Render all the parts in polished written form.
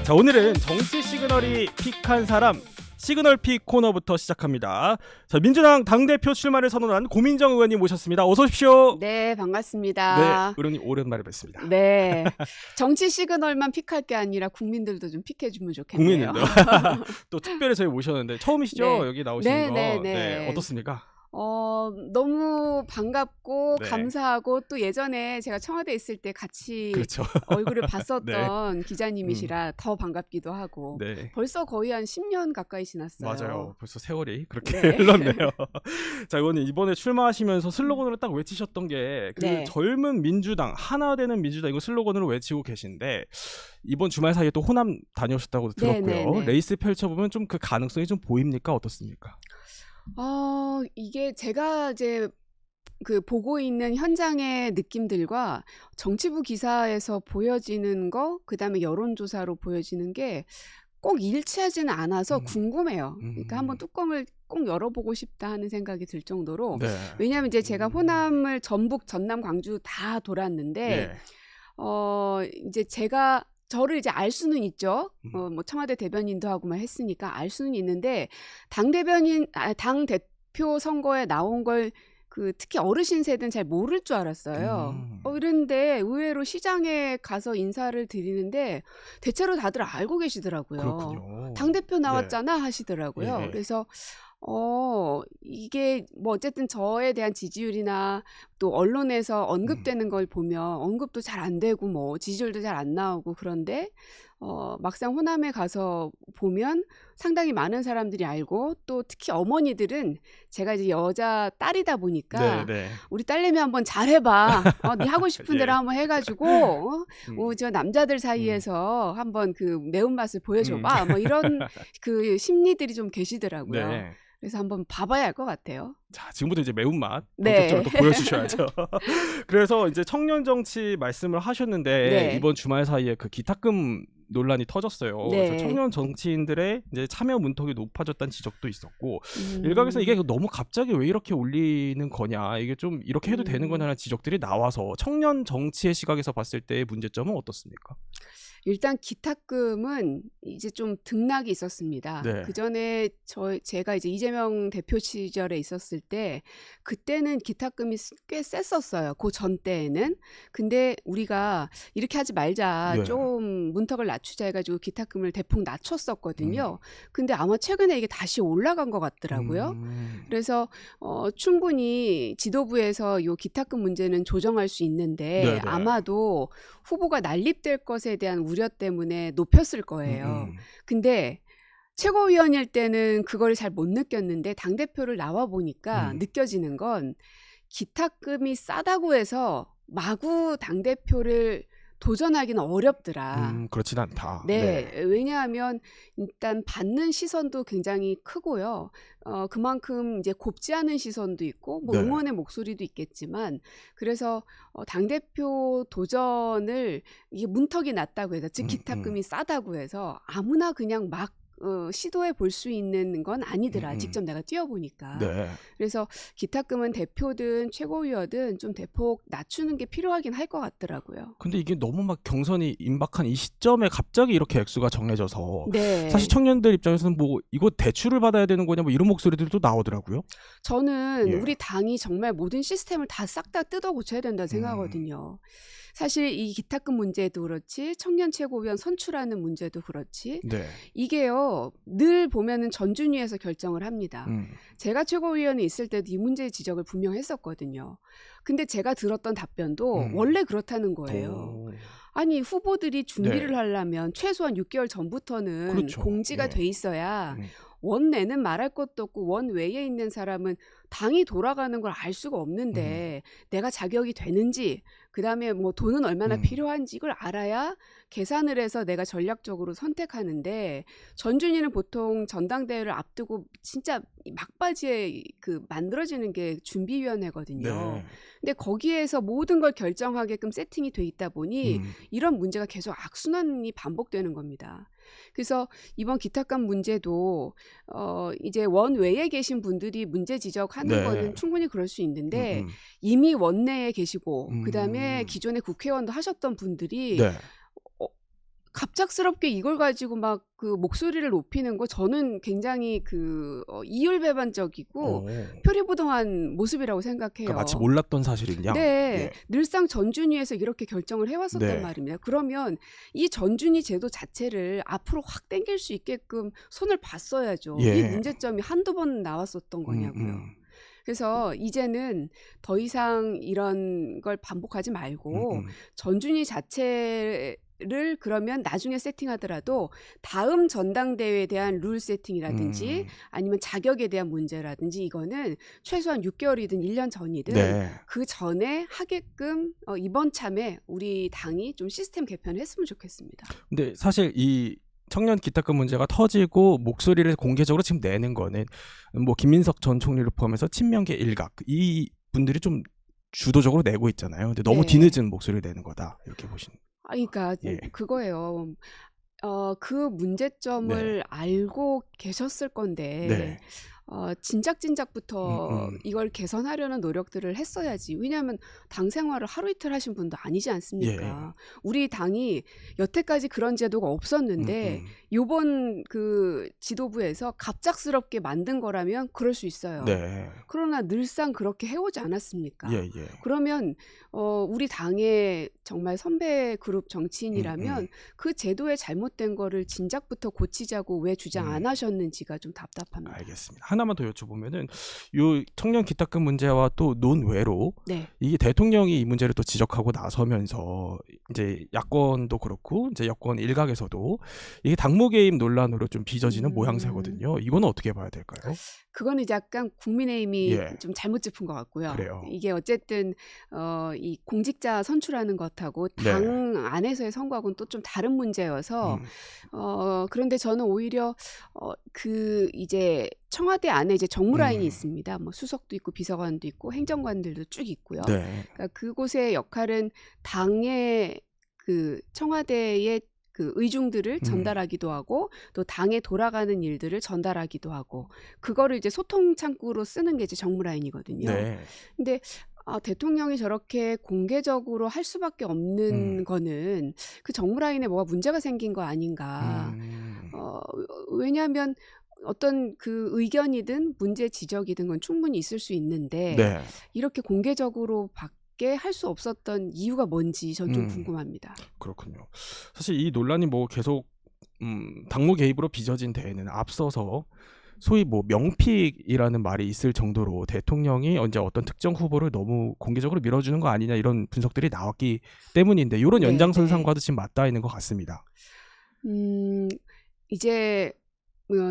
자, 오늘은 정치 시그널이 픽한 사람 시그널 픽 코너부터 시작합니다. 자, 민주당 당대표 출마를 선언한 고민정 의원님 모셨습니다. 어서 오십시오. 네, 반갑습니다. 네, 의원님 오랜만에 뵙습니다. 네, 정치 시그널만 픽할 게 아니라 국민들도 좀 픽해주면 좋겠네요. 국민은요. 또 특별히 저희 모셨는데 처음이시죠? 네. 여기 나오시는 네, 거. 네, 네. 네, 어떻습니까? 너무 반갑고 네. 감사하고 또 예전에 제가 청와대에 있을 때 같이 그렇죠. 얼굴을 봤었던 기자님이시라 더 반갑기도 하고 네. 벌써 거의 한 10년 가까이 지났어요. 맞아요. 벌써 세월이 그렇게 네. 흘렀네요. 자, 의원님 이번에 출마하시면서 슬로건으로 딱 외치셨던 게 그 네. 젊은 민주당, 하나 되는 민주당 이거 슬로건으로 외치고 계신데 이번 주말 사이에 또 호남 다녀오셨다고 들었고요. 네, 네, 네. 레이스 펼쳐보면 좀 그 가능성이 좀 보입니까? 어떻습니까? 이게 제가 이제 그 보고 있는 현장의 느낌들과 정치부 기사에서 보여지는 거, 그다음에 여론조사로 보여지는 게 꼭 일치하지는 않아서 궁금해요. 그러니까 한번 뚜껑을 꼭 열어보고 싶다 하는 생각이 들 정도로. 네. 왜냐하면 이제 제가 호남을 전북, 전남, 광주 다 돌았는데 네. 이제 제가 저를 이제 알 수는 있죠. 뭐 청와대 대변인도 하고 막 했으니까 알 수는 있는데 당 대표 선거에 나온 걸 특히 어르신 세대는 잘 모를 줄 알았어요. 그런데 의외로 시장에 가서 인사를 드리는데 대체로 다들 알고 계시더라고요. 그렇군요. 당 대표 나왔잖아 하시더라고요. 예. 그래서 이게 뭐 어쨌든 저에 대한 지지율이나 또 언론에서 언급되는 걸 보면 언급도 잘 안 되고 뭐 지지율도 잘 안 나오고 그런데 막상 호남에 가서 보면 상당히 많은 사람들이 알고 또 특히 어머니들은 제가 이제 여자 딸이다 보니까 네. 우리 딸내미 한번 잘해봐. 네 하고 싶은 대로 예. 한번 해가지고 저 남자들 사이에서 한번 그 매운맛을 보여줘봐. 뭐 이런 그 심리들이 좀 계시더라고요. 네. 그래서 한번 봐봐야 할 것 같아요. 자, 지금부터 이제 매운맛 네. 본격적으로 또 보여주셔야죠. 그래서 이제 청년 정치 말씀을 하셨는데 네. 이번 주말 사이에 그 기탁금 논란이 터졌어요. 네. 그래서 청년 정치인들의 이제 참여 문턱이 높아졌다는 지적도 있었고 일각에서 이게 너무 갑자기 왜 이렇게 올리는 거냐, 이게 좀 이렇게 해도 되는 거냐라는 지적들이 나와서 청년 정치의 시각에서 봤을 때의 문제점은 어떻습니까? 일단 기탁금은 이제 좀 등락이 있었습니다. 네. 그 전에 제가 이제 이재명 대표 시절에 있었을 때 그때는 기탁금이 꽤 셌었어요. 그 전 때에는. 근데 우리가 이렇게 하지 말자, 네. 좀 문턱을 낮추자 해가지고 기탁금을 대폭 낮췄었거든요. 근데 아마 최근에 이게 다시 올라간 것 같더라고요. 그래서 충분히 지도부에서 요 기탁금 문제는 조정할 수 있는데 네네. 아마도 후보가 난립될 것에 대한 우려 때문에 높였을 거예요. 근데 최고위원일 때는 그걸 잘 못 느꼈는데 당대표를 나와 보니까 느껴지는 건 기탁금이 싸다고 해서 마구 당대표를 도전하기는 어렵더라. 그렇진 않다. 네, 왜냐하면 일단 받는 시선도 굉장히 크고요. 그만큼 이제 곱지 않은 시선도 있고 뭐 네. 응원의 목소리도 있겠지만 그래서 당대표 도전을 이게 문턱이 낮다고 해서 즉 기탁금이 싸다고 해서 아무나 그냥 막 시도해 볼 수 있는 건 아니더라. 직접 내가 뛰어보니까. 네. 그래서 기탁금은 대표든 최고위원든 좀 대폭 낮추는 게 필요하긴 할 것 같더라고요. 근데 이게 너무 막 경선이 임박한 이 시점에 갑자기 이렇게 액수가 정해져서 네. 사실 청년들 입장에서는 뭐 이거 대출을 받아야 되는 거냐 뭐 이런 목소리들도 나오더라고요. 저는 예. 우리 당이 정말 모든 시스템을 다 싹 다 뜯어 고쳐야 된다 생각하거든요. 사실 이 기탁금 문제도 그렇지 청년 최고위원 선출하는 문제도 그렇지 네. 이게요 늘 보면은 전준위에서 결정을 합니다. 제가 최고위원에 있을 때도 이 문제의 지적을 분명 했었거든요. 근데 제가 들었던 답변도 원래 그렇다는 거예요. 아니 후보들이 준비를 네. 하려면 최소한 6개월 전부터는 그렇죠. 공지가 예. 돼 있어야 원내는 말할 것도 없고 원외에 있는 사람은 당이 돌아가는 걸 알 수가 없는데 내가 자격이 되는지 그다음에 뭐 돈은 얼마나 필요한지 이걸 알아야 계산을 해서 내가 전략적으로 선택하는데 전준위는 보통 전당대회를 앞두고 진짜 막바지에 만들어지는 게 준비위원회거든요. 네. 근데 거기에서 모든 걸 결정하게끔 세팅이 돼 있다 보니 이런 문제가 계속 악순환이 반복되는 겁니다. 그래서 이번 기탁금 문제도 이제 원외에 계신 분들이 문제 지적하는 네. 거는 충분히 그럴 수 있는데 이미 원내에 계시고 그다음에 기존에 국회의원도 하셨던 분들이 네. 갑작스럽게 이걸 가지고 막 그 목소리를 높이는 거 저는 굉장히 이율배반적이고 표리부동한 모습이라고 생각해요. 그러니까 마치 몰랐던 사실인 양. 네, 예. 늘상 전준위에서 이렇게 결정을 해왔었단 네. 말입니다. 그러면 이 전준위 제도 자체를 앞으로 확 당길 수 있게끔 손을 봤어야죠. 이 예. 문제점이 한두 번 나왔었던 거냐고요. 그래서 이제는 더 이상 이런 걸 반복하지 말고 전준위 자체를 그러면 나중에 세팅하더라도 다음 전당대회에 대한 룰 세팅이라든지 아니면 자격에 대한 문제라든지 이거는 최소한 6개월이든 1년 전이든 네. 그 전에 하게끔 이번 참에 우리 당이 좀 시스템 개편을 했으면 좋겠습니다. 근데 사실 이 청년 기탁금 문제가 터지고 목소리를 공개적으로 지금 내는 거는 뭐 김민석 전 총리를 포함해서 친명계 일각 이 분들이 좀 주도적으로 내고 있잖아요. 근데 너무 네. 뒤늦은 목소리를 내는 거다 이렇게 보시는. 그러니까 예. 그거예요. 그 문제점을 네. 알고 계셨을 건데 네. 진작부터 이걸 개선하려는 노력들을 했어야지. 왜냐하면 당 생활을 하루 이틀 하신 분도 아니지 않습니까? 예. 우리 당이 여태까지 그런 제도가 없었는데 요번 그 지도부에서 갑작스럽게 만든 거라면 그럴 수 있어요. 네. 그러나 늘상 그렇게 해오지 않았습니까? 예. 그러면 우리 당의 정말 선배 그룹 정치인이라면 그 제도에 잘못된 거를 진작부터 고치자고 왜 주장 안 하셨는지가 좀 답답합니다. 알겠습니다. 하나만 더 여쭤보면은 요 청년 기탁금 문제와 또 논외로 네. 이게 대통령이 이 문제를 또 지적하고 나서면서 이제 야권도 그렇고 이제 여권 일각에서도 이게 당무 개입 논란으로 좀 빚어지는 모양새거든요. 이거는 어떻게 봐야 될까요? 그거는 이제 약간 국민의힘이 예. 좀 잘못 짚은 것 같고요. 그래요. 이게 어쨌든 이 공직자 선출하는 것하고 당 안에서의 선거하고는 또 좀 다른 문제여서 그런데 저는 오히려 그 이제 청와대 안에 이제 정무라인이 있습니다. 뭐 수석도 있고 비서관도 있고 행정관들도 쭉 있고요. 네. 그러니까 그곳의 역할은 당의 그 청와대의 그 의중들을 전달하기도 하고 또 당에 돌아가는 일들을 전달하기도 하고 그거를 이제 소통 창구로 쓰는 게 이제 정무라인이거든요. 네. 근데 대통령이 저렇게 공개적으로 할 수밖에 없는 거는 그 정무라인에 뭐가 문제가 생긴 거 아닌가. 왜냐하면 어떤 그 의견이든 문제 지적이든 건 충분히 있을 수 있는데 네. 이렇게 공개적으로 밖에 할 수 없었던 이유가 뭔지 전 좀 궁금합니다. 그렇군요. 사실 이 논란이 뭐 계속 당무 개입으로 빚어진 데에는 앞서서 소위 뭐 명픽이라는 말이 있을 정도로 대통령이 언제 어떤 특정 후보를 너무 공개적으로 밀어주는 거 아니냐 이런 분석들이 나왔기 때문인데 이런 연장선상과도 지금 맞닿아 있는 것 같습니다. 이제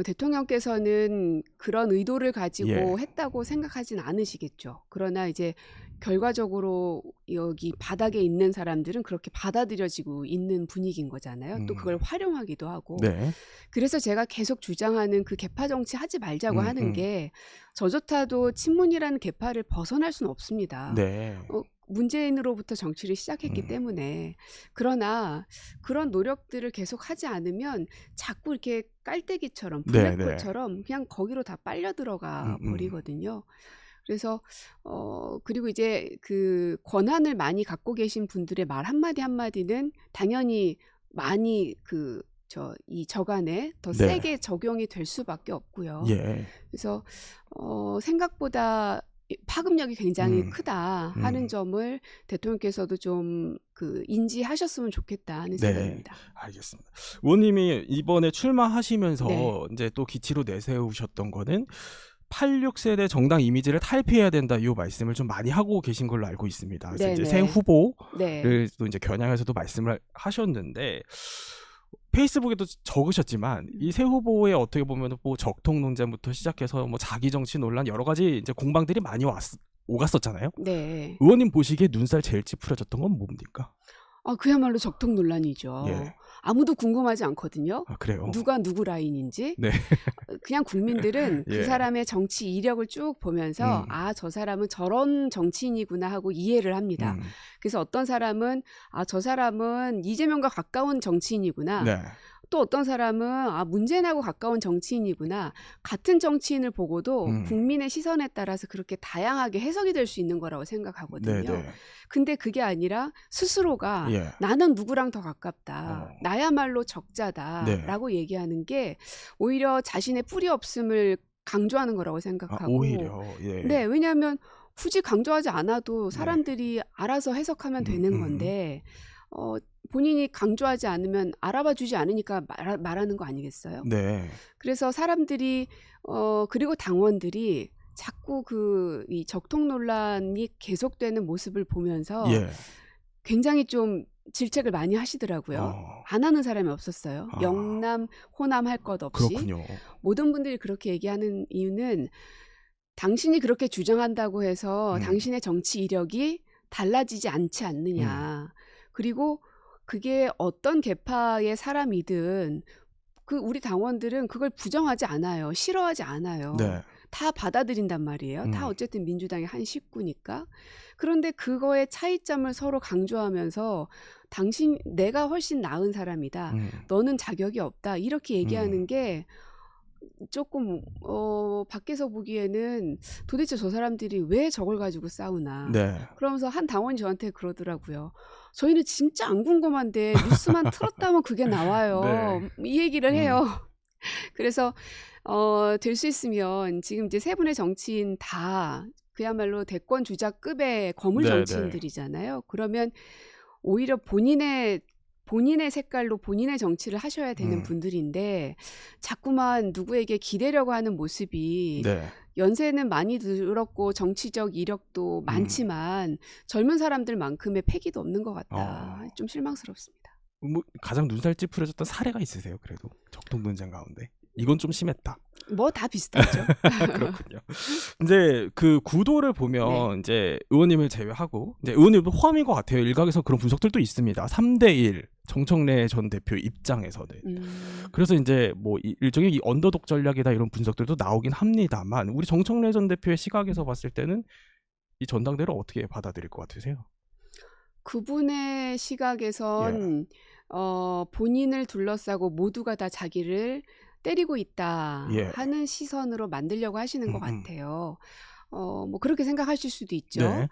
대통령께서는 그런 의도를 가지고 했다고 생각하진 않으시겠죠. 그러나 이제 결과적으로 여기 바닥에 있는 사람들은 그렇게 받아들여지고 있는 분위기인 거잖아요. 또 그걸 활용하기도 하고. 네. 그래서 제가 계속 주장하는 그 계파 정치 하지 말자고 하는 게 저조차도 친문이라는 계파를 벗어날 수는 없습니다. 네. 문재인으로부터 정치를 시작했기 때문에. 그러나 그런 노력들을 계속 하지 않으면 자꾸 이렇게 깔때기처럼 블랙홀처럼 그냥 거기로 다 빨려 들어가 버리거든요. 그래서 그리고 이제 그 권한을 많이 갖고 계신 분들의 말 한마디 한마디는 당연히 많이 이 저간에 더 세게 적용이 될 수밖에 없고요. 그래서 생각보다 파급력이 굉장히 크다 하는 점을 대통령께서도 좀 인지하셨으면 좋겠다 하는 생각입니다. 알겠습니다. 의원님이 이번에 출마하시면서 이제 또 기치로 내세우셨던 거는 86세대 정당 이미지를 탈피해야 된다 이 말씀을 좀 많이 하고 계신 걸로 알고 있습니다. 그래서 이제 새 후보를 또 이제 겨냥해서도 말씀을 하셨는데 페이스북에도 적으셨지만 이 새 후보의 어떻게 보면 뭐 적통 논쟁부터 시작해서 뭐 자기 정치 논란 여러 가지 이제 공방들이 많이 오갔었잖아요. 네. 의원님 보시기에 눈살 제일 찌푸려졌던 건 뭡니까? 그야말로 적통 논란이죠. 아무도 궁금하지 않거든요. 그래요? 누가 누구 라인인지. 그냥 국민들은 그 사람의 정치 이력을 쭉 보면서 저 사람은 저런 정치인이구나 하고 이해를 합니다. 그래서 어떤 사람은 저 사람은 이재명과 가까운 정치인이구나. 또 어떤 사람은 문재인하고 가까운 정치인이구나. 같은 정치인을 보고도 국민의 시선에 따라서 그렇게 다양하게 해석이 될 수 있는 거라고 생각하거든요. 네네. 근데 그게 아니라 스스로가 예. 나는 누구랑 더 가깝다. 나야말로 적자다라고 네. 얘기하는 게 오히려 자신의 뿌리 없음을 강조하는 거라고 생각하고 오히려. 예. 네, 왜냐하면 굳이 강조하지 않아도 네. 사람들이 알아서 해석하면 되는 건데 본인이 강조하지 않으면 알아봐 주지 않으니까 말하는 거 아니겠어요? 네. 그래서 사람들이 그리고 당원들이 자꾸 이 적통 논란이 계속되는 모습을 보면서 예. 굉장히 좀 질책을 많이 하시더라고요. 안 하는 사람이 없었어요. 영남, 호남 할 것 없이. 그렇군요. 모든 분들이 그렇게 얘기하는 이유는 당신이 그렇게 주장한다고 해서 당신의 정치 이력이 달라지지 않지 않느냐. 그리고 그게 어떤 계파의 사람이든 우리 당원들은 그걸 부정하지 않아요. 싫어하지 않아요. 네. 다 받아들인단 말이에요. 다 어쨌든 민주당의 한 식구니까. 그런데 그거의 차이점을 서로 강조하면서 내가 훨씬 나은 사람이다. 너는 자격이 없다. 이렇게 얘기하는 게 조금 밖에서 보기에는 도대체 저 사람들이 왜 저걸 가지고 싸우나. 네. 그러면서 한 당원이 저한테 그러더라고요. 저희는 진짜 안 궁금한데 뉴스만 틀었다 하면 그게 나와요. 네. 이 얘기를 해요. 그래서 될 수 있으면 지금 이제 세 분의 정치인 다 그야말로 대권 주자급의 거물 네네. 정치인들이잖아요. 그러면 오히려 본인의 색깔로 본인의 정치를 하셔야 되는 분들인데 자꾸만 누구에게 기대려고 하는 모습이 네. 연세는 많이 들었고 정치적 이력도 많지만 젊은 사람들만큼의 패기도 없는 것 같다. 좀 실망스럽습니다. 뭐 가장 눈살 찌푸려졌던 사례가 있으세요? 그래도 적통 논쟁 가운데 이건 좀 심했다. 뭐 다 비슷하죠. 그렇군요. 이제 그 구도를 보면 네. 이제 의원님을 제외하고 이제 의원님도 포함인 것 같아요. 일각에서 그런 분석들도 있습니다. 3대1 정청래 전 대표 입장에서는. 그래서 이제 뭐 일종의 이 언더독 전략이다 이런 분석들도 나오긴 합니다만 우리 정청래 전 대표의 시각에서 봤을 때는 이 전당대를 어떻게 받아들일 것 같으세요? 그분의 시각에선 본인을 둘러싸고 모두가 다 자기를 때리고 있다 하는 시선으로 만들려고 하시는 것 같아요. 뭐 그렇게 생각하실 수도 있죠. 네.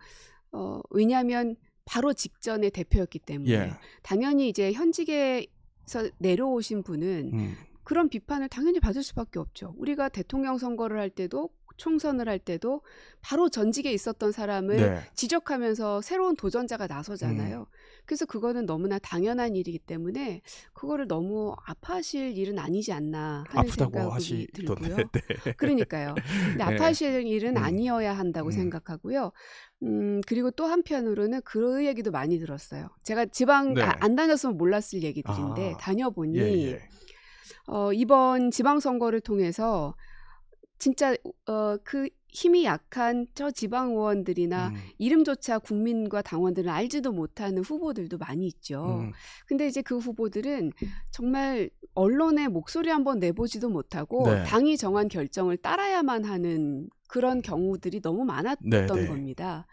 왜냐하면 바로 직전에 대표였기 때문에 당연히 이제 현직에서 내려오신 분은 그런 비판을 당연히 받을 수밖에 없죠. 우리가 대통령 선거를 할 때도 총선을 할 때도 바로 전직에 있었던 사람을 지적하면서 새로운 도전자가 나서잖아요. 그래서 그거는 너무나 당연한 일이기 때문에 그거를 너무 아파하실 일은 아니지 않나 하는 생각이 들고요. 네. 그러니까요. 근데 아파하실 일은 아니어야 한다고 생각하고요. 그리고 또 한편으로는 그 얘기도 많이 들었어요. 제가 지방 안 다녔으면 몰랐을 얘기들인데 다녀보니 이번 지방선거를 통해서 진짜 그 힘이 약한 저 지방 의원들이나 이름조차 국민과 당원들은 알지도 못하는 후보들도 많이 있죠. 근데 이제 그 후보들은 정말 언론에 목소리 한번 내보지도 못하고 당이 정한 결정을 따라야만 하는 그런 경우들이 너무 많았던 겁니다.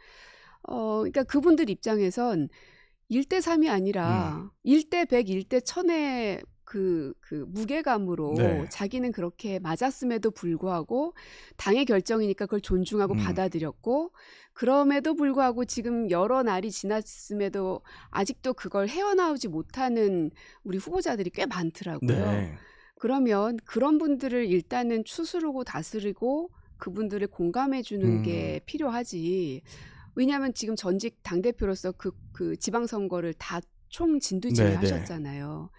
그러니까 그분들 입장에선 1대 3이 아니라 1대 100, 1대 1000의 그 무게감으로 자기는 그렇게 맞았음에도 불구하고 당의 결정이니까 그걸 존중하고 받아들였고 그럼에도 불구하고 지금 여러 날이 지났음에도 아직도 그걸 헤어나오지 못하는 우리 후보자들이 꽤 많더라고요. 그러면 그런 분들을 일단은 추스르고 다스리고 그분들을 공감해 주는 게 필요하지. 왜냐하면 지금 전직 당대표로서 그 지방선거를 다 총 진두지휘 하셨잖아요.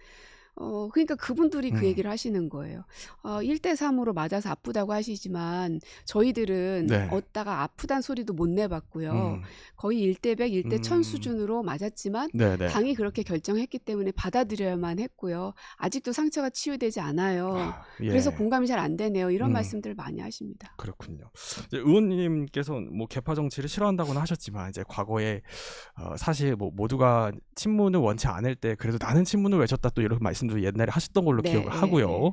그러니까 그분들이 그 얘기를 하시는 거예요. 1대 3으로 맞아서 아프다고 하시지만 저희들은 얻다가 아프단 소리도 못 내봤고요. 거의 1대 100, 1대 1000 수준으로 맞았지만 당이 그렇게 결정했기 때문에 받아들여야만 했고요. 아직도 상처가 치유되지 않아요. 그래서 공감이 잘 안 되네요. 이런 말씀들을 많이 하십니다. 그렇군요. 이제 의원님께서 뭐 개파 정치를 싫어한다고는 하셨지만 이제 과거에 사실 뭐 모두가 친문을 원치 않을 때 그래도 나는 친문을 외쳤다 또 이런 말씀도 옛날에 하셨던 걸로 기억을 하고요.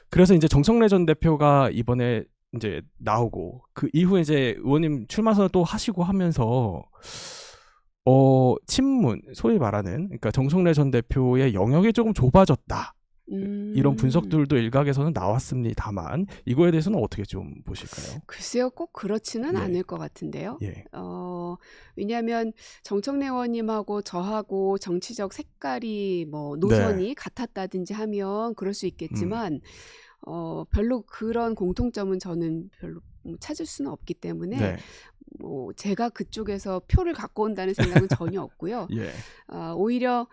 그래서 이제 정청래 전 대표가 이번에 이제 나오고 그 이후에 이제 의원님 출마 선언 또 하시고 하면서 친문 소위 말하는 그러니까 정청래 전 대표의 영역이 조금 좁아졌다. 이런 분석들도 일각에서는 나왔습니다만 이거에 대해서는 어떻게 좀 보실까요? 글쎄요, 꼭 그렇지는 예. 않을 것 같은데요. 예. 왜냐하면 정청래 의원님하고 저하고 정치적 색깔이 뭐 네. 노선이 같았다든지 하면 그럴 수 있겠지만 별로 그런 공통점은 저는 별로 찾을 수는 없기 때문에 네. 뭐 제가 그쪽에서 표를 갖고 온다는 생각은 전혀 없고요. 예. 오히려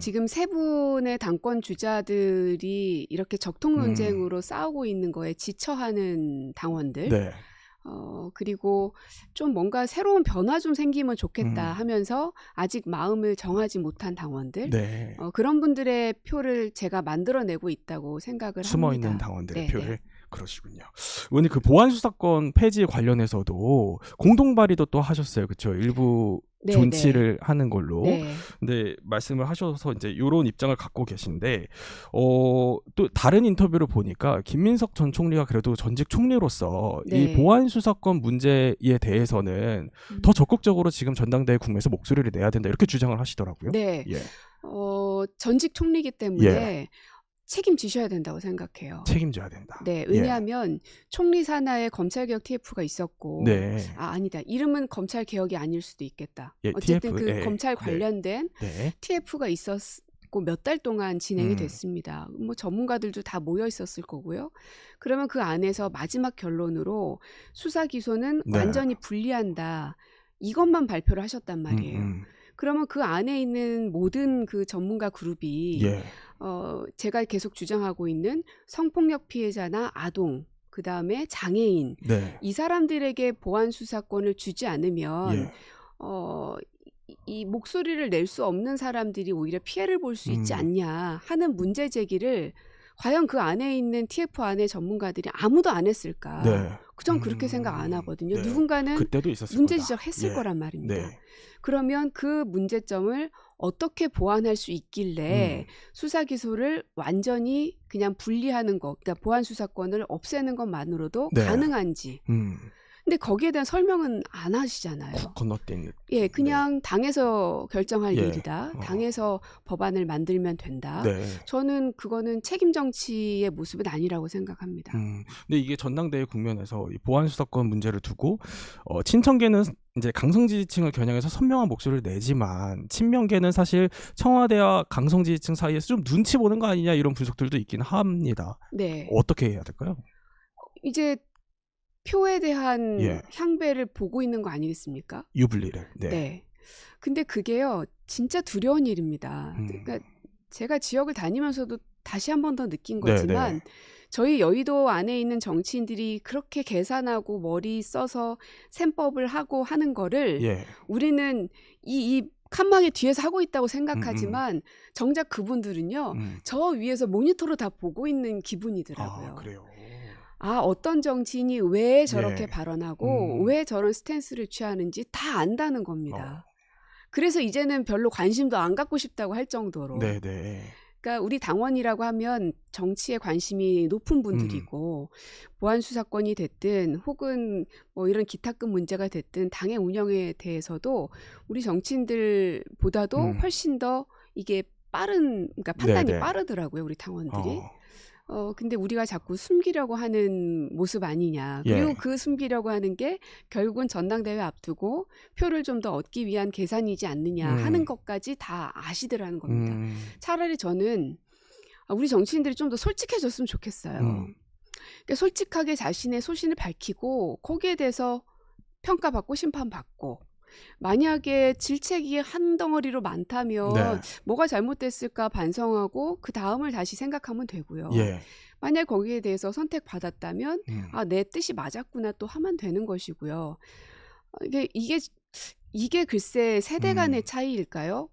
지금 세 분의 당권 주자들이 이렇게 적통 논쟁으로 싸우고 있는 거에 지쳐하는 당원들, 네. 그리고 좀 뭔가 새로운 변화 좀 생기면 좋겠다 하면서 아직 마음을 정하지 못한 당원들, 네. 그런 분들의 표를 제가 만들어내고 있다고 생각을 숨어 있는 합니다. 당원들의 네, 표를 네. 그러시군요. 의원님 그 보안 수사권 폐지 관련해서도 공동 발의도 또 하셨어요, 그렇죠? 일부 네, 존치를 하는 걸로. 네. 근데 말씀을 하셔서 이제 이런 입장을 갖고 계신데 또 다른 인터뷰를 보니까 김민석 전 총리가 그래도 전직 총리로서 네. 이 보안 수사권 문제에 대해서는 더 적극적으로 지금 전당대회 국면에서 목소리를 내야 된다 이렇게 주장을 하시더라고요. 네. 예. 전직 총리이기 때문에 예. 책임지셔야 된다고 생각해요. 책임져야 된다. 네, 왜냐하면 총리 산하에 검찰개혁 TF가 있었고, 네. 아니다. 이름은 검찰개혁이 아닐 수도 있겠다. 예, 어쨌든 TF, 그 예. 검찰 네. 관련된 네. TF가 있었고 몇 달 동안 진행이 됐습니다. 뭐 전문가들도 다 모여 있었을 거고요. 그러면 그 안에서 마지막 결론으로 수사 기소는 네. 완전히 분리한다. 이것만 발표를 하셨단 말이에요. 그러면 그 안에 있는 모든 그 전문가 그룹이 예. 제가 계속 주장하고 있는 성폭력 피해자나 아동, 그 다음에 장애인, 네. 이 사람들에게 보안 수사권을 주지 않으면 예. 이 목소리를 낼 수 없는 사람들이 오히려 피해를 볼 수 있지 않냐 하는 문제 제기를 과연 그 안에 있는 TF 안에 전문가들이 아무도 안 했을까? 네. 전 그렇게 생각 안 하거든요. 네. 누군가는 그때도 있었을 문제 거다. 지적했을 예. 거란 말입니다. 네. 그러면 그 문제점을 어떻게 보완할 수 있길래 수사 기소를 완전히 그냥 분리하는 것, 그러니까 보안 수사권을 없애는 것만으로도 네. 가능한지. 근데 거기에 대한 설명은 안 하시잖아요. 쿡 건너뛴. 예, 그냥 당에서 결정할 예. 일이다. 당에서 법안을 만들면 된다. 네. 저는 그거는 책임 정치의 모습은 아니라고 생각합니다. 근데 이게 전당대회 국면에서 이 보안 수사권 문제를 두고 친청계는 이제 강성 지지층을 겨냥해서 선명한 목소리를 내지만 친명계는 사실 청와대와 강성 지지층 사이에서 좀 눈치 보는 거 아니냐 이런 분석들도 있긴 합니다. 네. 어떻게 해야 될까요? 이제 표에 대한 예. 향배를 보고 있는 거 아니겠습니까? 유불리를. 네. 네. 근데 그게요, 진짜 두려운 일입니다. 그러니까 제가 지역을 다니면서도 다시 한 번 더 느낀 거지만, 저희 여의도 안에 있는 정치인들이 그렇게 계산하고 머리 써서 셈법을 하고 하는 거를 예. 우리는 이 칸막이 뒤에서 하고 있다고 생각하지만 정작 그분들은요, 저 위에서 모니터로 다 보고 있는 기분이더라고요. 아, 그래요. 어떤 정치인이 왜 저렇게 예. 발언하고 왜 저런 스탠스를 취하는지 다 안다는 겁니다. 그래서 이제는 별로 관심도 안 갖고 싶다고 할 정도로. 네네. 그러니까 우리 당원이라고 하면 정치에 관심이 높은 분들이고 보안 수사권이 됐든 혹은 뭐 이런 기타급 문제가 됐든 당의 운영에 대해서도 우리 정치인들보다도 훨씬 더 이게 그러니까 판단이 네네. 빠르더라고요, 우리 당원들이. 근데 우리가 자꾸 숨기려고 하는 모습 아니냐. 그리고 예. 그 숨기려고 하는 게 결국은 전당대회 앞두고 표를 좀 더 얻기 위한 계산이지 않느냐 하는 것까지 다 아시더라는 겁니다. 차라리 저는 우리 정치인들이 좀 더 솔직해졌으면 좋겠어요. 그러니까 솔직하게 자신의 소신을 밝히고 거기에 대해서 평가받고 심판받고 만약에 질책이 한 덩어리로 많다면 네. 뭐가 잘못됐을까 반성하고 그 다음을 다시 생각하면 되고요. 예. 만약 거기에 대해서 선택받았다면 내 뜻이 맞았구나 또 하면 되는 것이고요. 이게 글쎄 세대 간의 차이일까요?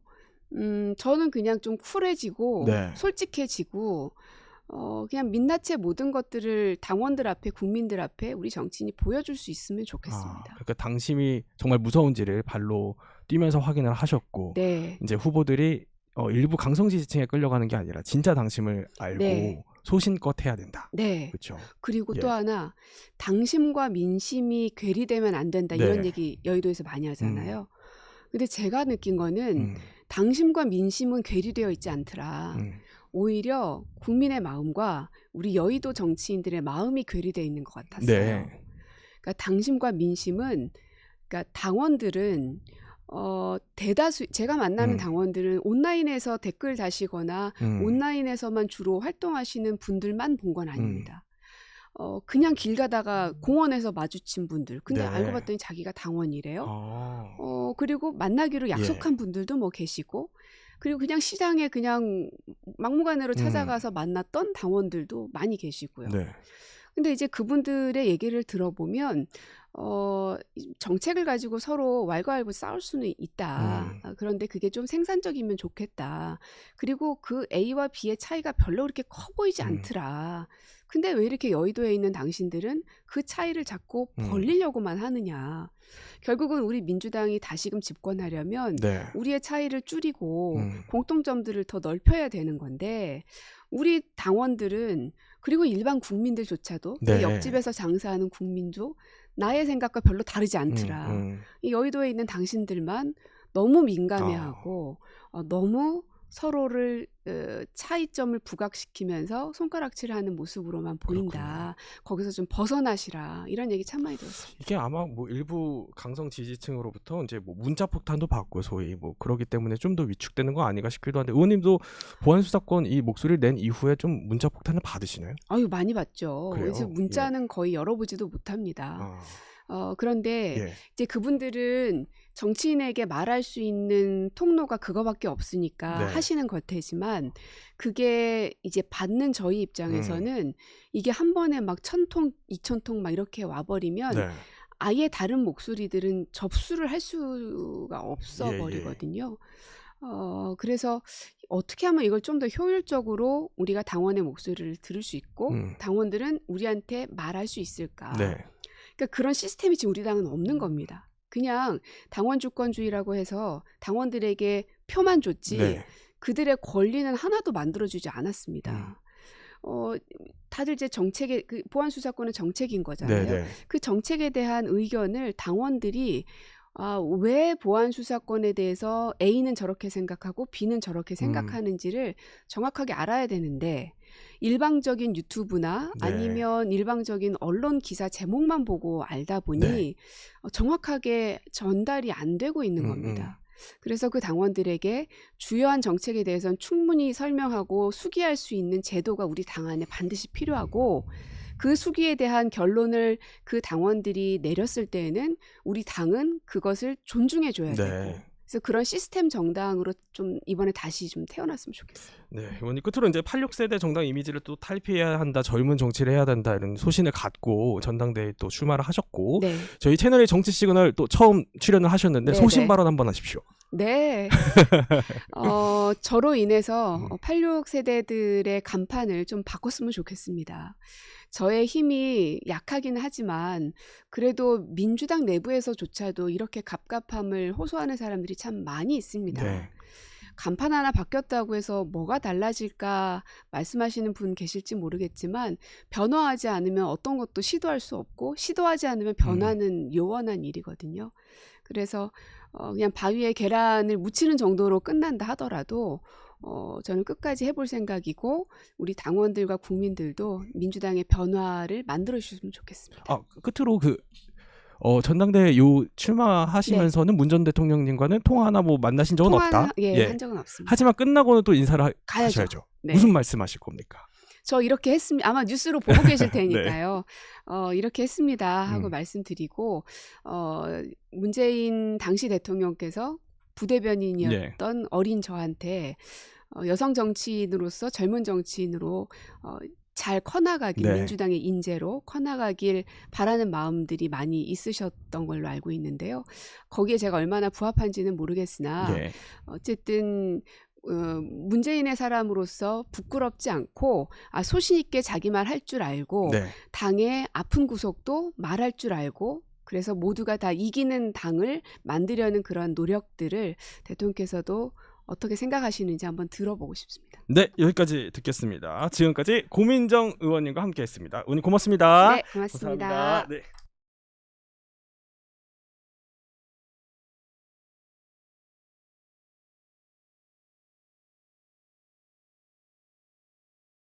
저는 그냥 좀 쿨해지고 네. 솔직해지고 그냥 민낯의 모든 것들을 당원들 앞에 국민들 앞에 우리 정치인이 보여줄 수 있으면 좋겠습니다. 그러니까 당심이 정말 무서운지를 발로 뛰면서 확인을 하셨고 네. 이제 후보들이 일부 강성 지지층에 끌려가는 게 아니라 진짜 당심을 알고 네. 소신껏 해야 된다. 네. 그렇죠. 그리고 예. 또 하나 당심과 민심이 괴리되면 안 된다 네. 이런 얘기 여의도에서 많이 하잖아요. 근데 제가 느낀 거는 당심과 민심은 괴리되어 있지 않더라. 오히려 국민의 마음과 우리 여의도 정치인들의 마음이 괴리되어 있는 것 같았어요. 네. 그러니까 당심과 민심은, 그러니까 당원들은 대다수 제가 만나는 당원들은 온라인에서 댓글 다시거나 온라인에서만 주로 활동하시는 분들만 본 건 아닙니다. 그냥 길 가다가 공원에서 마주친 분들, 근데 네. 알고 봤더니 자기가 당원이래요. 아. 그리고 만나기로 약속한 예. 분들도 뭐 계시고, 그리고 그냥 시장에 그냥 막무가내로 찾아가서 만났던 당원들도 많이 계시고요. 네. 근데 이제 그분들의 얘기를 들어보면 정책을 가지고 서로 왈가왈부 싸울 수는 있다. 그런데 그게 좀 생산적이면 좋겠다. 그리고 그 A와 B의 차이가 별로 그렇게 커 보이지 않더라. 근데 왜 이렇게 여의도에 있는 당신들은 그 차이를 자꾸 벌리려고만 하느냐. 결국은 우리 민주당이 다시금 집권하려면 네. 우리의 차이를 줄이고 공통점들을 더 넓혀야 되는 건데, 우리 당원들은, 그리고 일반 국민들조차도, 그 네. 옆집에서 장사하는 국민도 나의 생각과 별로 다르지 않더라. 이 여의도에 있는 당신들만 너무 민감해하고 너무 서로를 차이점을 부각시키면서 손가락질하는 모습으로만 보인다. 거기서 좀 벗어나시라. 이런 얘기 참 많이 들었습니다. 이게 아마 뭐 일부 강성 지지층으로부터 이제 뭐 문자 폭탄도 받고 소위 뭐 그러기 때문에 좀 더 위축되는 거 아닌가 싶기도 한데, 의원님도 보안 수사권 이 목소리를 낸 이후에 좀 문자 폭탄을 받으시나요? 아유, 많이 받죠. 그래요? 그래서 문자는 거의 열어보지도 못합니다. 그런데 예. 이제 그분들은 정치인에게 말할 수 있는 통로가 그거밖에 없으니까 네. 하시는 것이지만, 그게 이제 받는 저희 입장에서는 이게 한 번에 막 1,000통, 2,000통 막 이렇게 와버리면 네. 아예 다른 목소리들은 접수를 할 수가 없어 예, 예. 버리거든요. 그래서 어떻게 하면 이걸 좀 더 효율적으로 우리가 당원의 목소리를 들을 수 있고 당원들은 우리한테 말할 수 있을까? 네. 그러니까 그런 시스템이 지금 우리 당은 없는 겁니다. 그냥 당원 주권주의라고 해서 당원들에게 표만 줬지 네. 그들의 권리는 하나도 만들어주지 않았습니다. 다들 이제 정책에, 그 보안 수사권은 정책인 거잖아요. 네, 네. 그 정책에 대한 의견을 당원들이 왜 보안 수사권에 대해서 A는 저렇게 생각하고 B는 저렇게 생각하는지를 정확하게 알아야 되는데, 일방적인 유튜브나 네. 아니면 일방적인 언론 기사 제목만 보고 알다 보니 네. 정확하게 전달이 안 되고 있는 겁니다. 그래서 그 당원들에게 주요한 정책에 대해서는 충분히 설명하고 수기할 수 있는 제도가 우리 당 안에 반드시 필요하고, 그 수기에 대한 결론을 그 당원들이 내렸을 때에는 우리 당은 그것을 존중해 줘야 되고, 네. 그래서 그런 시스템 정당으로 좀 이번에 다시 좀 태어났으면 좋겠어요. 네, 의원님 끝으로 이제 86세대 정당 이미지를 또 탈피해야 한다, 젊은 정치를 해야 된다 이런 소신을 갖고 전당대회에 또 출마를 하셨고, 네. 저희 채널의 정치 시그널 또 처음 출연을 하셨는데 네, 소신 네. 발언 한번 하십시오. 네. 저로 인해서 86세대들의 간판을 좀 바꿨으면 좋겠습니다. 저의 힘이 약하긴 하지만 그래도 민주당 내부에서조차도 이렇게 갑갑함을 호소하는 사람들이 참 많이 있습니다. 네. 간판 하나 바뀌었다고 해서 뭐가 달라질까 말씀하시는 분 계실지 모르겠지만, 변화하지 않으면 어떤 것도 시도할 수 없고, 시도하지 않으면 변화는 요원한 일이거든요. 그래서 그냥 바위에 계란을 묻히는 정도로 끝난다 하더라도 저는 끝까지 해볼 생각이고, 우리 당원들과 국민들도 민주당의 변화를 만들어 주셨으면 좋겠습니다. 끝으로 전당대회 출마하시면서는 문 전 대통령님과는 통화나 뭐 만나신 적은 없다. 한 적은 없습니다. 하지만 끝나고는 또 인사를 가야죠. 하셔야죠. 네. 무슨 말씀하실 겁니까? 저 이렇게 했습니다. 아마 뉴스로 보고 계실 테니까요. 이렇게 했습니다 하고 말씀드리고, 문재인 당시 대통령께서 부대변인이었던 어린 저한테 여성 정치인으로서, 젊은 정치인으로 잘 커나가길, 네. 민주당의 인재로 커나가길 바라는 마음들이 많이 있으셨던 걸로 알고 있는데요. 거기에 제가 얼마나 부합한지는 모르겠으나 예. 어쨌든 문재인의 사람으로서 부끄럽지 않고 소신 있게 자기 말 할 줄 알고, 네. 당의 아픈 구석도 말할 줄 알고, 그래서 모두가 다 이기는 당을 만들려는 그런 노력들을 대통령께서도 어떻게 생각하시는지 한번 들어보고 싶습니다. 네, 여기까지 듣겠습니다. 지금까지 고민정 의원님과 함께했습니다. 의원님 고맙습니다. 네, 고맙습니다. 감사합니다. 네.